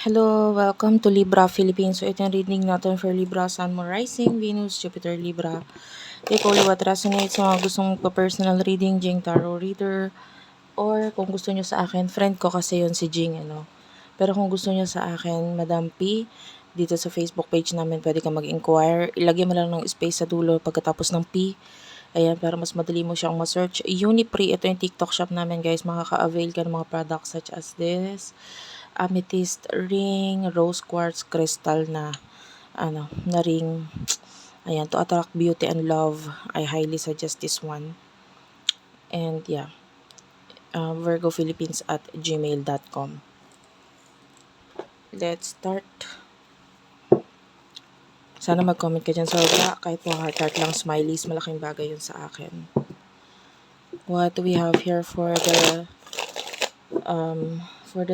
Hello, welcome to Libra Philippines. So ito yung reading natin for Libra, Sun, Moon, Rising, Venus, Jupiter, Libra. Take only what resonates sa mga gustong magpa-personal reading, Jing Tarot Reader. Or kung gusto nyo sa akin, friend ko kasi yon si Jing, ano. Pero kung gusto nyo sa akin, Madam P, dito sa Facebook page namin, pwede ka mag-inquire. Ilagay mo lang ng space sa dulo pagkatapos ng P. Ayan, para mas madali mo siyang ma-search. Unipree, ito yung TikTok shop namin, guys. Makaka-avail ka ng mga products such as this. Amethyst ring, rose quartz crystal na ring. Ayan, to attract beauty and love. I highly suggest this one. And yeah, virgophilippines at gmail.com. Let's start. Sana mag-comment ka dyan sa baba. Kahit po heart lang, smileys, malaking bagay yun sa akin. What do we have here for the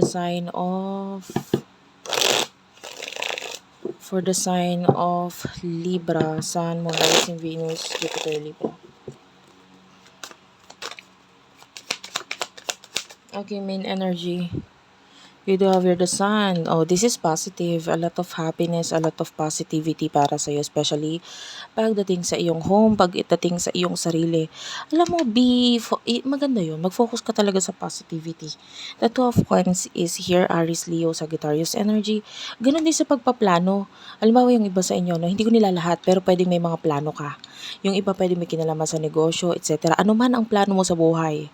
sign of Libra, Sun, Moon, Rising, Venus, Jupiter, Libra. Okay, main energy. You do have here the Sun. Oh, this is positive. A lot of happiness, a lot of positivity para sa iyo, especially pagdating sa iyong home, pagdating sa iyong sarili. Alam mo, maganda yun. Mag-focus ka talaga sa positivity. The Two of Wands is here, Aries, Leo, Sagittarius energy. Ganon din sa pagpaplano. Halimbawa yung iba sa inyo, no, hindi ko nila lahat, pero pwedeng may mga plano ka. Yung iba pwedeng may kinalaman sa negosyo, etc. Ano man ang plano mo sa buhay,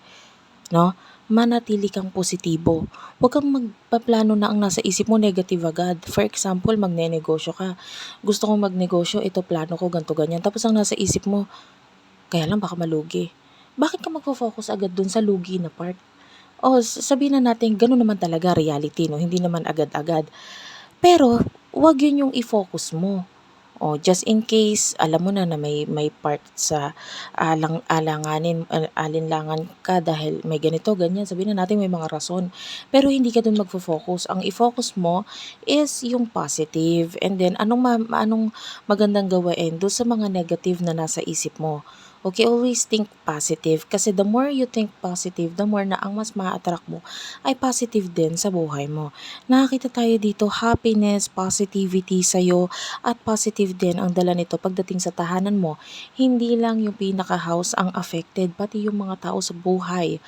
no? Manatili kang positibo. Huwag kang magpaplano na ang nasa isip mo negative agad. For example, magnenegosyo ka. Gusto kong magnegosyo, ito plano ko, ganto ganyan. Tapos ang nasa isip mo, kaya lang baka malugi. Bakit ka magfo-focus agad dun sa lugi na part? O, sabihin na natin, ganun naman talaga reality, no? Hindi naman agad-agad. Pero, wag yun yung i-focus mo. O, just in case, alam mo na may part sa alinlangan ka dahil may ganito, ganyan. Sabihin na natin may mga rason. Pero hindi ka dun magfo-focus. Ang i-focus mo is yung positive. And then, anong magandang gawain doon sa mga negative na nasa isip mo. Okay, always think positive. Kasi the more you think positive, the more na ang mas ma-attract mo ay positive din sa buhay mo. Nakakita tayo dito, happiness, positivity sa'yo, at positive din ang dala nito pagdating sa tahanan mo. Hindi lang yung pinaka-house ang affected, pati yung mga tao sa buhay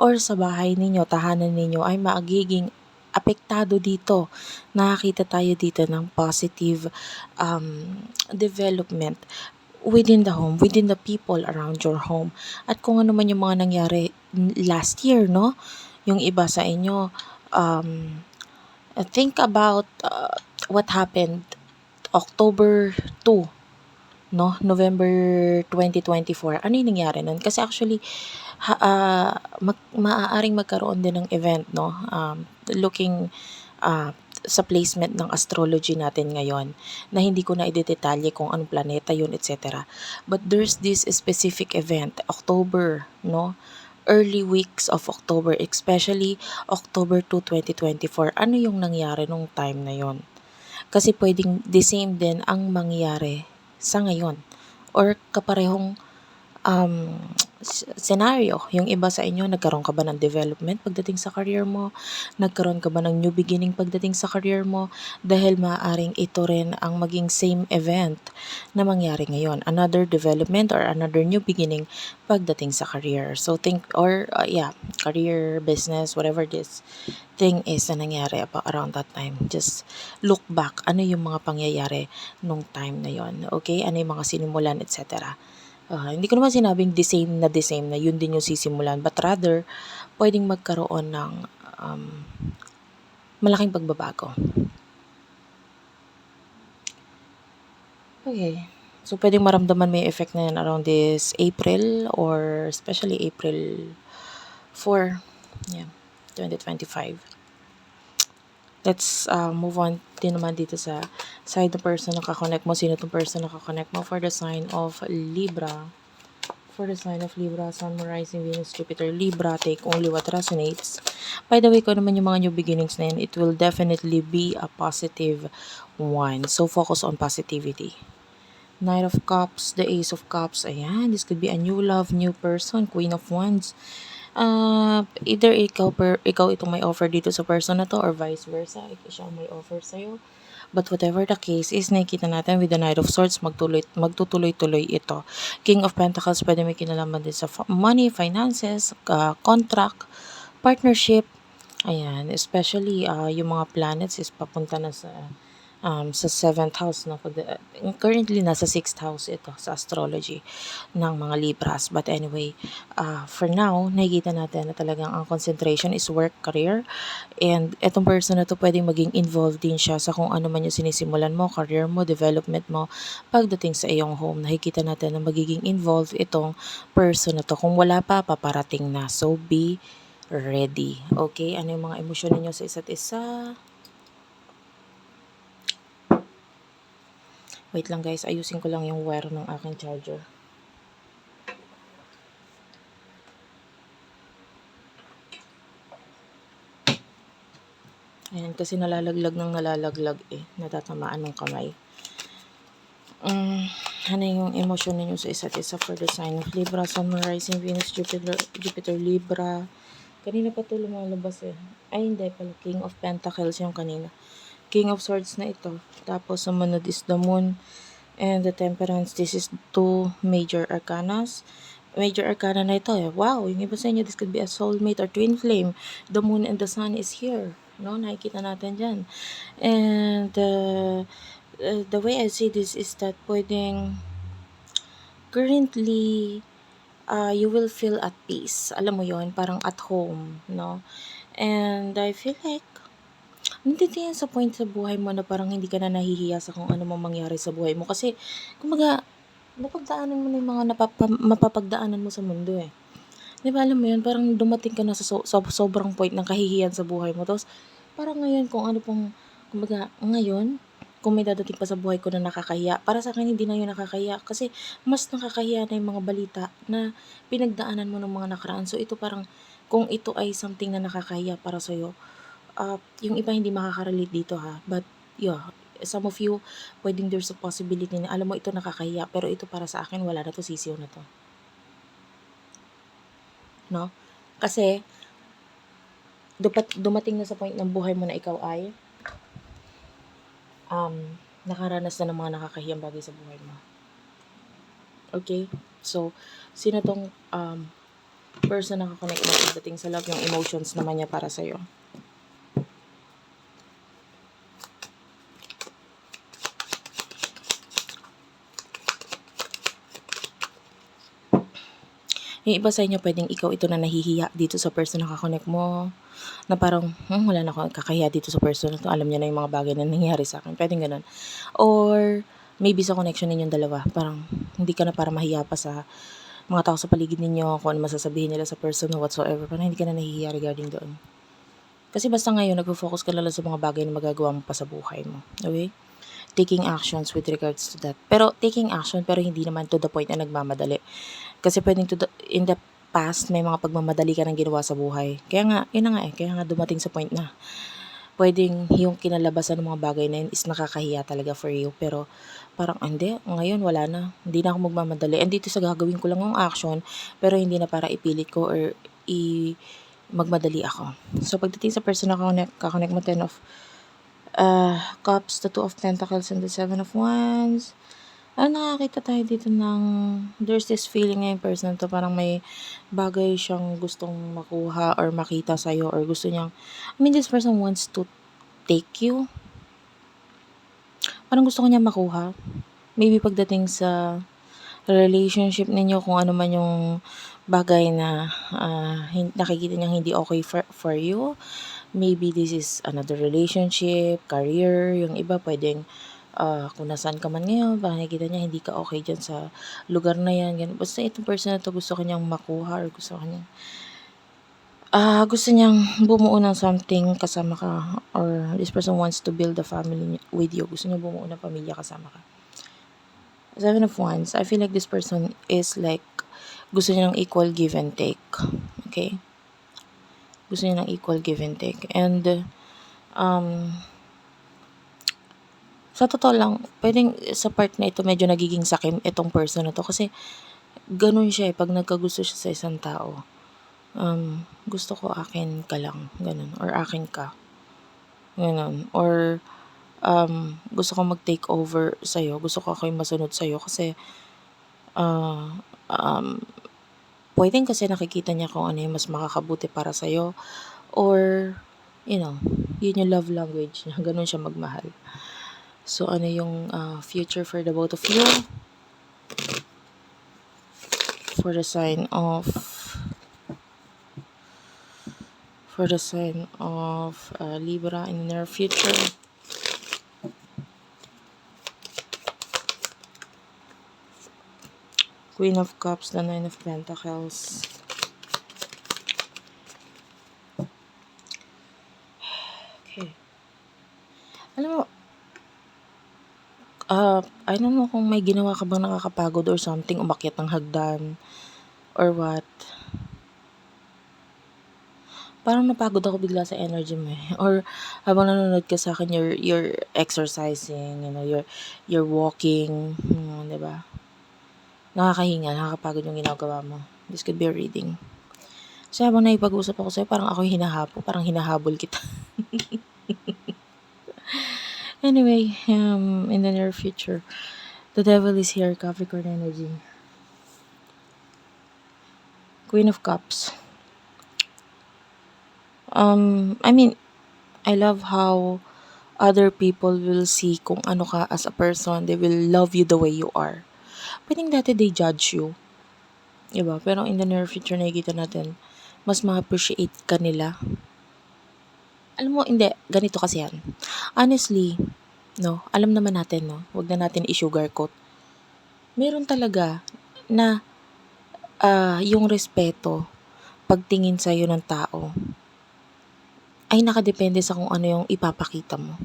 or sa bahay ninyo, tahanan ninyo ay magiging apektado dito. Nakakita tayo dito ng positive development within the home, within the people around your home. At kung ano man yung mga nangyari last year, no? Yung iba sa inyo, think about what happened October 2, no? November 2024. Ano yung nangyari nun? Kasi actually, maaaring magkaroon din ng event, no? Looking sa placement ng astrology natin ngayon na hindi ko na idedetalye kung anong planeta yun, etc. But there's this specific event, October, no? Early weeks of October, especially October 2, 2024. Ano yung nangyari nung time na yon? Kasi pwedeng the same din ang mangyari sa ngayon or kaparehong scenario. Yung iba sa inyo, nagkaroon ka ba ng development pagdating sa career mo? Nagkaroon ka ba ng new beginning pagdating sa career mo? Dahil maaaring ito rin ang maging same event na mangyari ngayon. Another development or another new beginning pagdating sa career. So think, or career, business, whatever this thing is na nangyari around that time. Just look back. Ano yung mga pangyayari nung time na yon? Okay? Ano yung mga sinimulan, etc. Hindi ko naman sinabing the same na yun din yung sisimulan, but rather pwedeng magkaroon ng malaking pagbabago. Okay. So, pwedeng maramdaman mo yung effect na yan around this April or especially April 4, 2025. Let's move on din naman dito sa side ng person na kakonect mo. Sino itong person na kakonect mo for the sign of Libra? For the sign of Libra, Sun, Moon, Rising, Venus, Jupiter, Libra, take only what resonates. By the way, kung naman yung mga new beginnings na yun, it will definitely be a positive one. So, focus on positivity. Knight of Cups, the Ace of Cups, ayan, this could be a new love, new person, Queen of Wands, Either ikaw itong may offer dito sa person na 'to or vice versa, siya ang may offer sa'yo. But whatever the case is, nakikita natin with the Knight of Swords, magtutuloy-tuloy ito. King of Pentacles, pwede may kinalaman din sa money, finances, contract, partnership. Ayan, especially yung mga planets is papunta na sa 7th house. No? Currently, nasa 6th house ito sa astrology ng mga Libras. But anyway, for now, nakikita natin na talagang ang concentration is work, career. And etong person na to pwedeng maging involved din siya sa kung ano man yung sinisimulan mo, career mo, development mo, pagdating sa iyong home. Nakikita natin na magiging involved itong person na to. Kung wala pa, paparating na. So, be ready. Okay? Ano yung mga emosyon ninyo sa isa't isa? Wait lang guys, ayusin ko lang yung wire ng aking charger. Ayan, kasi nalalaglag natatamaan ng kamay. Ano yung emosyon ninyo sa isa't isa for the sign of Libra, Sun, Moon, Rising, Venus, Jupiter, Libra. Kanina pa ito lumalabas Ay, hindi pala. King of Pentacles yung kanina. King of Swords na ito. Tapos, sumunod is the Moon and the Temperance. This is two major arcanas. Major arcana na ito Wow, yung iba sa inyo, this could be a soulmate or twin flame. The Moon and the Sun is here. No, nakikita natin dyan. And, the way I see this is that pwedeng currently, you will feel at peace. Alam mo yon, parang at home, no? And I feel like, nandito yan sa point sa buhay mo na parang hindi ka na nahihiya sa kung ano mang mangyari sa buhay mo. Kasi, kumbaga, napagdaanan mo na yung mga mapapagdaanan mo sa mundo Di ba, alam mo yun, parang dumating ka na sa sobrang point ng kahihiyan sa buhay mo. Tapos, parang ngayon, kung ano pong, kumbaga, ngayon, kung may dadating pa sa buhay ko na nakakahiya, para sa akin hindi na yun nakakahiya. Kasi, mas nakakahiya na yung mga balita na pinagdaanan mo ng mga nakaraan. So, ito parang, kung ito ay something na nakakahiya para sa'yo, yung iba hindi makaka-relate dito But, yeah, some of you, pwedeng there's a possibility na, alam mo, ito nakakahiya, pero ito para sa akin, wala na to, sisiw na to. No? Kasi, dumating na sa point ng buhay mo na ikaw ay nakaranas na ng mga nakakahiyang bagay sa buhay mo. Okay? So, sino tong person na kakonect mo pagdating sa love, yung emotions naman niya para sa'yo? Yung iba sa inyo, pwedeng ikaw ito na nahihiya dito sa person na kakonect mo. Na parang, wala na ako kakahiya dito sa person na to. Alam niya na yung mga bagay na nangyayari sa akin. Pwedeng ganun. Or, maybe sa connection ninyong dalawa, parang hindi ka na para mahiya pa sa mga tao sa paligid ninyo, kung ano masasabihin nila sa person or whatsoever. Parang hindi ka na nahihiya regarding doon. Kasi basta ngayon, nagpo-focus ka lang sa mga bagay na magagawa mo pa sa buhay mo. Okay? Taking actions with regards to that. Pero taking action, pero hindi naman to the point na nagmamadali. Kasi pwedeng in the past, may mga pagmamadali ka ng ginawa sa buhay. Kaya nga, kaya nga dumating sa point na pwedeng yung kinalabasan ng mga bagay na yun is nakakahiya talaga for you. Pero parang, hindi, ngayon wala na. Hindi na ako magmamadali. And dito sa gagawin ko lang yung action, pero hindi na para ipilit ko or magmadali ako. So, pagdating sa person na kakonect mo, 10 of Cups, the 2 of Pentacles, and the 7 of Wands. Nakakita tayo dito ng, there's this feeling na yung person to, parang may bagay siyang gustong makuha or makita sa'yo, or gusto niyang, this person wants to take you. Parang gusto ko niya makuha. Maybe pagdating sa relationship ninyo, kung ano man yung bagay na nakikita niyang hindi okay for you. Maybe this is another relationship, career, yung iba pwedeng kung nasaan ka man ngayon, baka nakikita niya hindi ka okay dyan sa lugar na yan. Ganun. Basta itong person na to gusto kanyang makuha or gusto niyang bumuo ng something kasama ka, or this person wants to build a family with you. Gusto niya bumuo ng pamilya kasama ka. 7 of Wands, I feel like this person is like, gusto niya ng equal give and take. Okay? Gusto niya ng equal give and take. And, sa totoo lang, pwedeng sa part na ito medyo nagiging sakim itong person na to. Kasi, ganun siya pag nagkagusto siya sa isang tao. gusto ko akin ka lang, gano'n, or akin ka, gano'n. Or gusto ko mag-take over sa'yo, gusto ko ako yung masunod sa'yo kasi ah, um, puwedeng kasi nakikita niya kung ano yung mas makakabuti para sa'yo or you know, yun yung love language niya, gano'n siya magmahal. So, ano yung future for the both of you? For the sign of Libra in the near future. Queen of Cups, the Nine of Pentacles. Okay. Alam mo, I don't know kung may ginawa ka bang nakakapagod or something, umakyat ng hagdan or what. Parang napagod ako bigla sa energy mo eh. Or habang nanonood ka sa akin, you're exercising, you're walking, 'di ba? Nakakahinga, nakakapagod yung ginagawa mo. This could be a reading. So habang naipag-usap ako sa'yo, parang ako yung parang hinahabol kita. Anyway, in the near future, the devil is here, Capricorn energy. Queen of Cups. I mean, I love how other people will see kung ano ka as a person. They will love you the way you are. Pwedeng dati they judge you. Diba? Pero in the near future, nakikita natin, mas ma-appreciate ka nila. Alam mo, hindi. Ganito kasi yan. Honestly, no, alam naman natin, no, wag na natin i-sugarcoat. Meron talaga na yung respeto, pagtingin sa'yo ng tao, ay nakadepende sa kung ano yung ipapakita mo.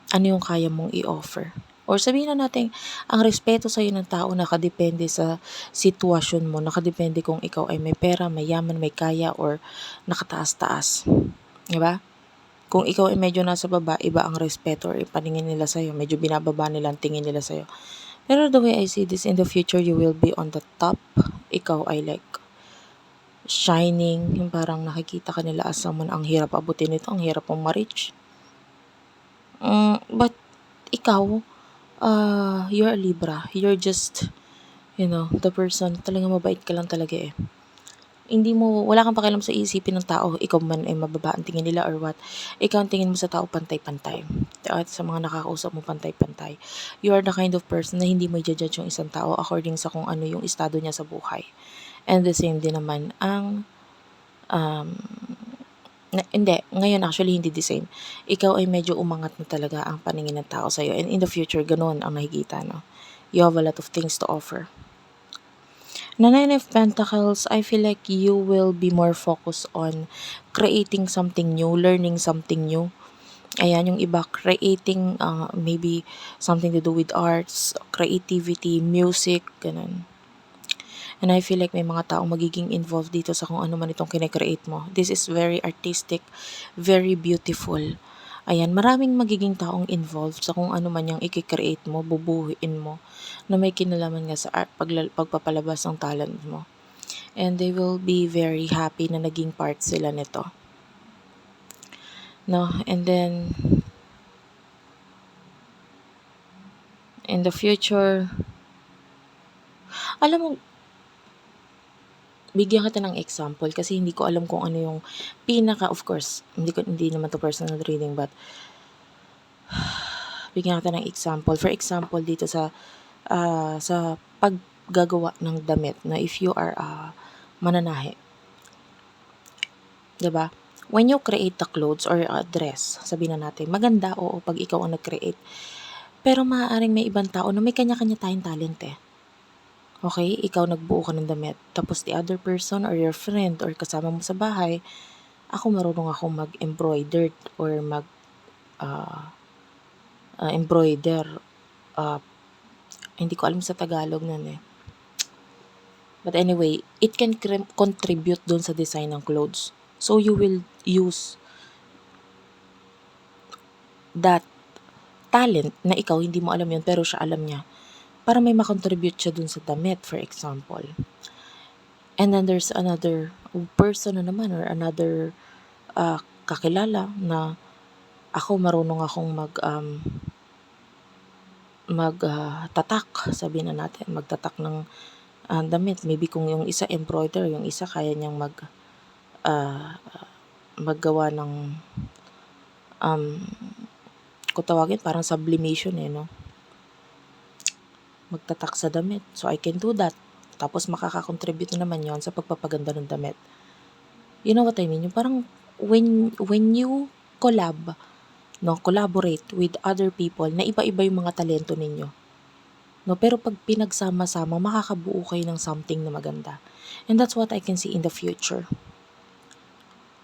Ano yung kaya mong i-offer. Or sabihin na natin, ang respeto sa'yo ng tao nakadepende sa sitwasyon mo, nakadepende kung ikaw ay may pera, may yaman, may kaya, or nakataas-taas. Diba? Kung ikaw ay medyo nasa baba, iba ang respeto or paningin nila sa'yo, medyo binababa nila ang tingin nila sa'yo. Pero the way I see this, in the future, you will be on the top. Ikaw ay like shining, yung parang nakikita ka nila as someone, ang hirap abutin nito, ang hirap mong ma-reach. But ikaw, you're a Libra. You're just, the person, talagang mabait ka lang talaga eh. Wala kang pakialam sa isipin ng tao, ikaw man ay mababa ang tingin nila or what. Ikaw ang tingin mo sa tao, pantay-pantay. At sa mga nakakausap mo, pantay-pantay. You are the kind of person na hindi mo i-judge yung isang tao according sa kung ano yung estado niya sa buhay. And the same din naman ang, hindi, ngayon actually hindi the same. Ikaw ay medyo umangat na talaga ang paningin ng tao sa'yo. And in the future, ganun ang nakikita, no? You have a lot of things to offer. Na Nine of Pentacles, I feel like you will be more focused on creating something new, learning something new. Ayan, yung iba, creating maybe something to do with arts, creativity, music, ganun. And I feel like may mga taong magiging involved dito sa kung ano man itong kinecreate mo. This is very artistic, very beautiful. Ayan, maraming magiging taong involved sa kung ano man yung i-create mo, bubuhuin mo, na may kinalaman nga sa art, pagpapalabas ng talent mo. And they will be very happy na naging part sila nito. No? And then, in the future, alam mo, bigyan kita ng example kasi hindi ko alam kung ano yung of course, hindi naman to personal reading, but bigyan kita ng example. For example, dito sa paggagawa ng damit, na if you are mananahe, 'di ba? When you create the clothes or a dress, sabihin na natin, maganda, oo, pag ikaw ang nag-create. Pero maaaring may ibang tao na may kanya-kanya tayong talent eh. Okay, ikaw nagbuo ka ng damit. Tapos the other person or your friend or kasama mo sa bahay, ako marunong akong mag-embroider or embroider. Hindi ko alam sa Tagalog nun eh. But anyway, it can contribute dun sa design ng clothes. So you will use that talent na ikaw hindi mo alam yun pero siya alam niya para may makontribute siya dun sa damit, for example. And then there's another person na naman or another kakilala na ako marunong akong tatak, sabihin na natin, magtatak ng damit. Maybe kung yung isa embroider, yung isa kaya niyang ah, maggawa ng kung tawagin parang sublimation no? Magtatak sa damit. So I can do that. Tapos makaka-contribute naman yon sa pagpapaganda ng damit. You know what I mean? Yung parang when you collaborate with other people na iba-iba yung mga talento ninyo. No, pero pag pinagsama-sama, makakabuo kayo ng something na maganda. And that's what I can see in the future.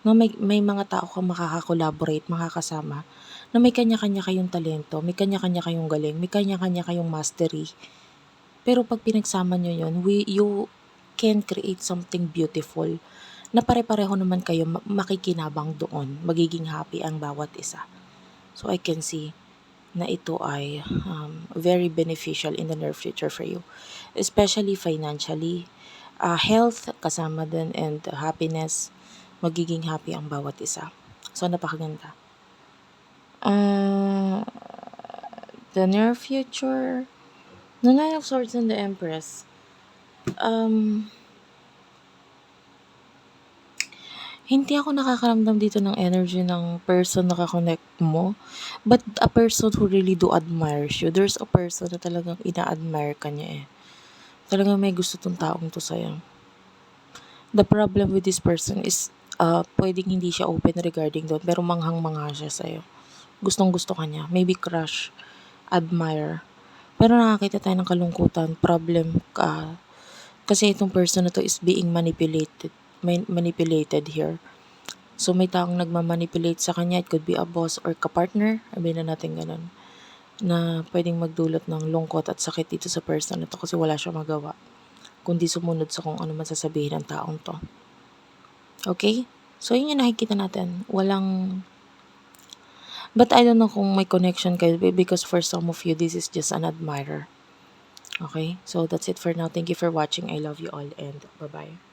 No, may mga tao kang makaka-collaborate, makakasama, na may kanya-kanya kayong talento, may kanya-kanya kayong galing, may kanya-kanya kayong mastery. Pero pag pinagsama nyo yun, you can create something beautiful na pare-pareho naman kayo makikinabang doon. Magiging happy ang bawat isa. So I can see na ito ay very beneficial in the near future for you. Especially financially, health kasama din and happiness, magiging happy ang bawat isa. So napakaganda. The near future, the Nine of Swords and the Empress. Hindi ako nakakaramdam dito ng energy ng person na kakonect mo. But a person who really do admires you. There's a person na talagang ina-admire ka niya Talagang may gusto tong taong to sa'yo. The problem with this person is pwedeng hindi siya open regarding doon pero manghang-mangha siya sa'yo. Gustong gusto ka niya. Maybe crush, admire. Pero nakakita tayo ng kalungkutan, problem ka. Kasi itong person na to is being manipulated here. So may taong nagmamanipulate sa kanya. It could be a boss or kapartner. Sabihin na natin ganun. Na pwedeng magdulot ng lungkot at sakit dito sa person na to kasi wala siya magawa. Kundi sumunod sa kung ano man sasabihin ng taong to. Okay? So yun yung nakikita natin. But I don't know kung may connection kayo because for some of you, this is just an admirer. Okay? So that's it for now. Thank you for watching. I love you all and bye-bye.